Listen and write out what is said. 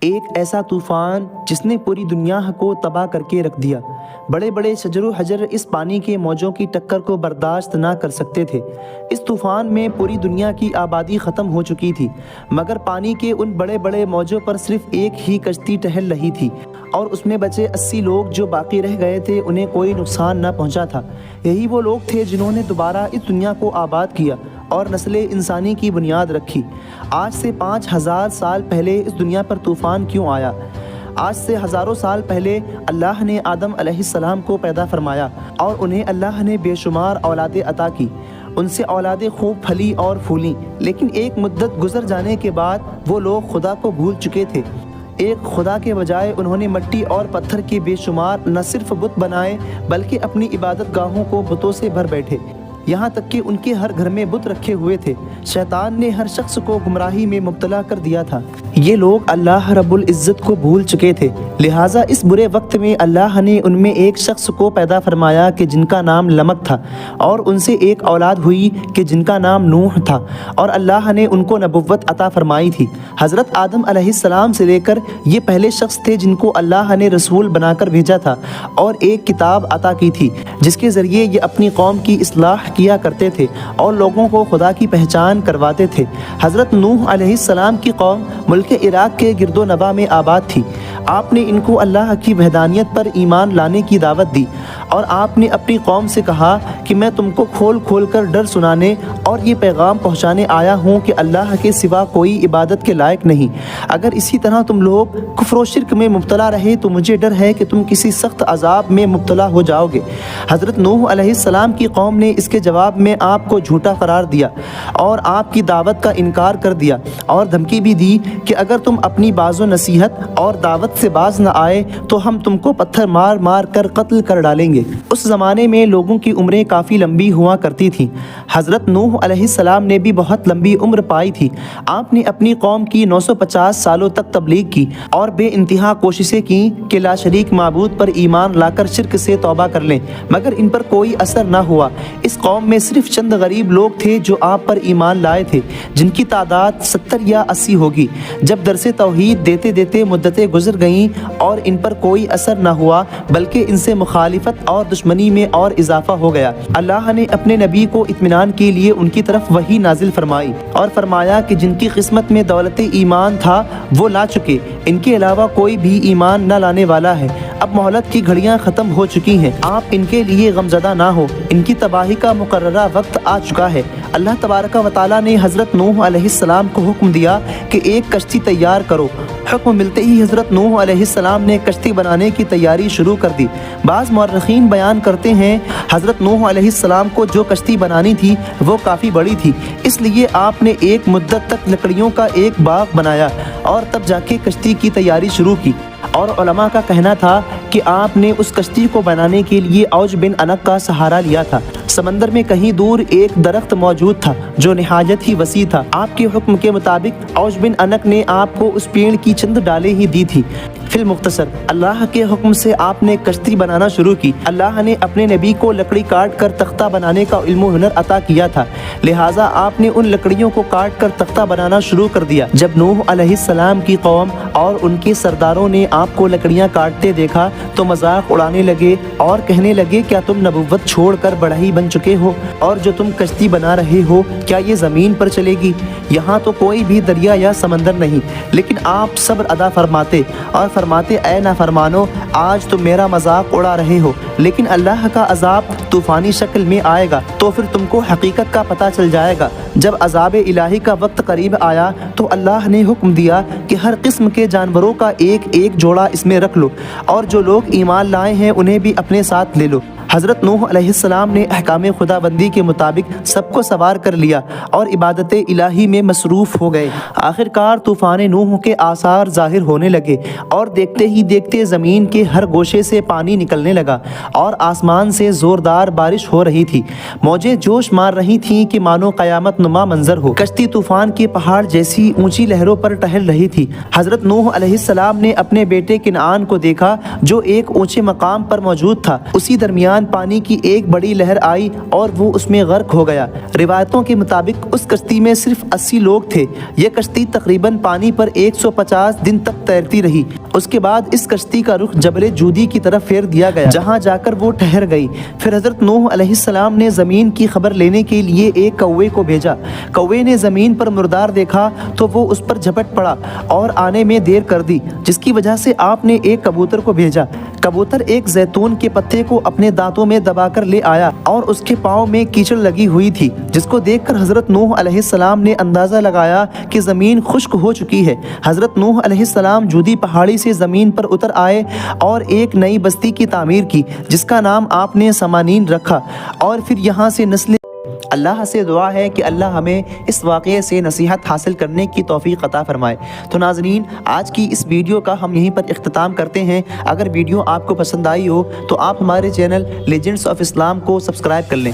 ایک ایسا طوفان جس نے پوری دنیا کو تباہ کر کے رکھ دیا۔ بڑے بڑے شجر و حجر اس پانی کے موجوں کی ٹکر کو برداشت نہ کر سکتے تھے۔ اس طوفان میں پوری دنیا کی آبادی ختم ہو چکی تھی، مگر پانی کے ان بڑے بڑے موجوں پر صرف ایک ہی کشتی ٹہل رہی تھی، اور اس میں بچے 80 لوگ جو باقی رہ گئے تھے انہیں کوئی نقصان نہ پہنچا تھا۔ یہی وہ لوگ تھے جنہوں نے دوبارہ اس دنیا کو آباد کیا اور نسل انسانی کی بنیاد رکھی۔ آج سے 5000 سال پہلے اس دنیا پر طوفان کیوں آیا؟ آج سے ہزاروں سال پہلے اللہ نے آدم علیہ السلام کو پیدا فرمایا اور انہیں اللہ نے بے شمار اولادیں عطا کی۔ ان سے اولادیں خوب پھلی اور پھولیں، لیکن ایک مدت گزر جانے کے بعد وہ لوگ خدا کو بھول چکے تھے۔ ایک خدا کے بجائے انہوں نے مٹی اور پتھر کے بے شمار نہ صرف بت بنائے بلکہ اپنی عبادت گاہوں کو بتوں سے بھر بیٹھے، یہاں تک کہ ان کے ہر گھر میں بت رکھے ہوئے تھے۔ شیطان نے ہر شخص کو گمراہی میں مبتلا کر دیا تھا۔ یہ لوگ اللہ رب العزت کو بھول چکے تھے، لہٰذا اس برے وقت میں اللہ نے ان میں ایک شخص کو پیدا فرمایا کہ جن کا نام لمک تھا، اور ان سے ایک اولاد ہوئی کہ جن کا نام نوح تھا، اور اللہ نے ان کو نبوت عطا فرمائی تھی۔ حضرت آدم علیہ السلام سے لے کر یہ پہلے شخص تھے جن کو اللہ نے رسول بنا کر بھیجا تھا اور ایک کتاب عطا کی تھی جس کے ذریعے یہ اپنی قوم کی اصلاح کیا کرتے تھے اور لوگوں کو خدا کی پہچان کرواتے تھے۔ حضرت نوح علیہ السلام کی قوم ملک عراق کے گرد و نواح میں آباد تھی۔ آپ نے ان کو اللہ کی وحدانیت پر ایمان لانے کی دعوت دی، اور آپ نے اپنی قوم سے کہا کہ میں تم کو کھول کھول کر ڈر سنانے اور یہ پیغام پہنچانے آیا ہوں کہ اللہ کے سوا کوئی عبادت کے لائق نہیں۔ اگر اسی طرح تم لوگ کفر و شرک میں مبتلا رہے تو مجھے ڈر ہے کہ تم کسی سخت عذاب میں مبتلا ہو جاؤ گے۔ حضرت نوح علیہ السلام کی قوم نے اس کے جواب میں آپ کو جھوٹا قرار دیا اور آپ کی دعوت کا انکار کر دیا، اور دھمکی بھی دی کہ اگر تم اپنی باز و نصیحت اور دعوت سے باز نہ آئے تو ہم تم کو پتھر مار مار کر قتل کر ڈالیں گے۔ اس زمانے میں لوگوں کی عمریں کافی لمبی ہوا کرتی تھیں۔ حضرت نوح علیہ السلام نے بھی بہت لمبی عمر پائی تھی۔ آپ نے اپنی قوم کی 950 سالوں تک تبلیغ کی اور بے انتہا کوششیں کی کہ لا شریک معبود پر ایمان لا کر شرک سے توبہ کر لیں، مگر ان پر کوئی اثر نہ ہوا۔ اس قوم میں صرف چند غریب لوگ تھے جو آپ پر ایمان لائے تھے، جن کی تعداد 70 یا 80 ہوگی۔ جب درس توحید دیتے دیتے مدتیں گزر گئیں اور ان پر کوئی اثر نہ ہوا بلکہ ان سے مخالفت اور دشمنی میں اور اضافہ ہو گیا، اللہ نے اپنے نبی کو اطمینان کے لیے ان کی طرف وحی نازل فرمائی اور فرمایا کہ جن کی قسمت میں دولت ایمان تھا وہ لا چکے، ان کے علاوہ کوئی بھی ایمان نہ لانے والا ہے۔ اب مہلت کی گھڑیاں ختم ہو چکی ہیں، آپ ان کے لیے غمزدہ نہ ہو، ان کی تباہی کا مقررہ وقت آ چکا ہے۔ اللہ تبارک و تعالیٰ نے حضرت نوح علیہ السلام کو حکم دیا کہ ایک کشتی تیار کرو۔ حکم ملتے ہی حضرت نوح علیہ السلام نے کشتی بنانے کی تیاری شروع کر دی۔ بعض مورخین بیان کرتے ہیں حضرت نوح علیہ السلام کو جو کشتی بنانی تھی وہ کافی بڑی تھی، اس لیے آپ نے ایک مدت تک لکڑیوں کا ایک باغ بنایا اور تب جا کے کشتی کی تیاری شروع کی۔ اور علماء کا کہنا تھا کہ آپ نے اس کشتی کو بنانے کے لیے اوج بن انق کا سہارا لیا تھا۔ سمندر میں کہیں دور ایک درخت موجود تھا جو نہایت ہی وسیع تھا۔ آپ کے حکم کے مطابق اوج بن انق نے آپ کو اس پیڑ کی چند ڈالیں ہی دی تھی۔ فی المختصر اللہ کے حکم سے آپ نے کشتی بنانا شروع کی۔ اللہ نے اپنے نبی کو لکڑی کاٹ کر تختہ بنانے کا علم و ہنر عطا کیا تھا، لہٰذا آپ نے ان لکڑیوں کو کاٹ کر تختہ بنانا شروع کر دیا۔ جب نوح علیہ السلام کی قوم اور ان کے سرداروں نے آپ کو لکڑیاں کاٹتے دیکھا تو مذاق اڑانے لگے اور کہنے لگے کیا تم نبوت چھوڑ کر بڑھئی بن چکے ہو، اور جو تم کشتی بنا رہے ہو کیا یہ زمین پر چلے گی؟ یہاں تو کوئی بھی دریا یا سمندر نہیں۔ لیکن آپ صبر ادا فرماتے اور فرماتے اے نافرمانو، آج تم میرا مذاق اڑا رہے ہو، لیکن اللہ کا عذاب طوفانی شکل میں آئے گا تو پھر تم کو حقیقت کا پتہ چل جائے گا۔ جب عذاب الہی کا وقت قریب آیا تو اللہ نے حکم دیا کہ ہر قسم کے جانوروں کا ایک ایک جوڑا اس میں رکھ لو، اور جو لوگ ایمان لائے ہیں انہیں بھی اپنے ساتھ لے لو۔ حضرت نوح علیہ السلام نے احکام خدا بندی کے مطابق سب کو سوار کر لیا اور عبادت الہی میں مصروف ہو گئے۔ آخر کار طوفان نوح کے آثار ظاہر ہونے لگے اور دیکھتے ہی دیکھتے زمین کے ہر گوشے سے پانی نکلنے لگا اور آسمان سے زوردار بارش ہو رہی تھی۔ موجیں جوش مار رہی تھیں کہ مانو قیامت نما منظر ہو۔ کشتی طوفان کے پہاڑ جیسی اونچی لہروں پر ٹہل رہی تھی۔ حضرت نوح علیہ السلام نے اپنے بیٹے کنعان کو دیکھا جو ایک اونچے مقام پر موجود تھا۔ اسی درمیان درمیان پانی کی ایک بڑی لہر آئی اور وہ اس میں غرق ہو گیا۔ روایتوں کے مطابق اس کشتی میں صرف 80 لوگ تھے۔ یہ کشتی تقریباً پانی پر 150 دن تک تیرتی رہی۔ اس کے بعد اس کشتی کا رخ جبل جودی کی طرف پھیر دیا گیا، جہاں جا کر وہ ٹھہر گئی۔ پھر حضرت نوح علیہ السلام نے زمین کی خبر لینے کے لیے ایک کوے کو بھیجا۔ کوے نے زمین پر مردار دیکھا تو وہ اس پر جھپٹ پڑا اور آنے میں دیر کر دی، جس کی وجہ سے آپ نے ایک کبوتر کو بھیجا۔ کبوتر ایک زیتون کے پتے کو اپنے دانتوں میں دبا کر لے آیا اور اس کے پاؤں میں کیچڑ لگی ہوئی تھی، جس کو دیکھ کر حضرت نوح علیہ السلام نے اندازہ لگایا کہ زمین خشک ہو چکی ہے۔ حضرت نوح علیہ السلام جودی پہاڑی سے زمین پر اتر آئے اور ایک نئی بستی کی تعمیر کی، جس کا نام آپ نے سمانین رکھا، اور پھر یہاں سے نسلیں۔ اللہ سے دعا ہے کہ اللہ ہمیں اس واقعے سے نصیحت حاصل کرنے کی توفیق عطا فرمائے۔ تو ناظرین، آج کی اس ویڈیو کا ہم یہیں پر اختتام کرتے ہیں۔ اگر ویڈیو آپ کو پسند آئی ہو تو آپ ہمارے چینل لیجنڈز آف اسلام کو سبسکرائب کر لیں۔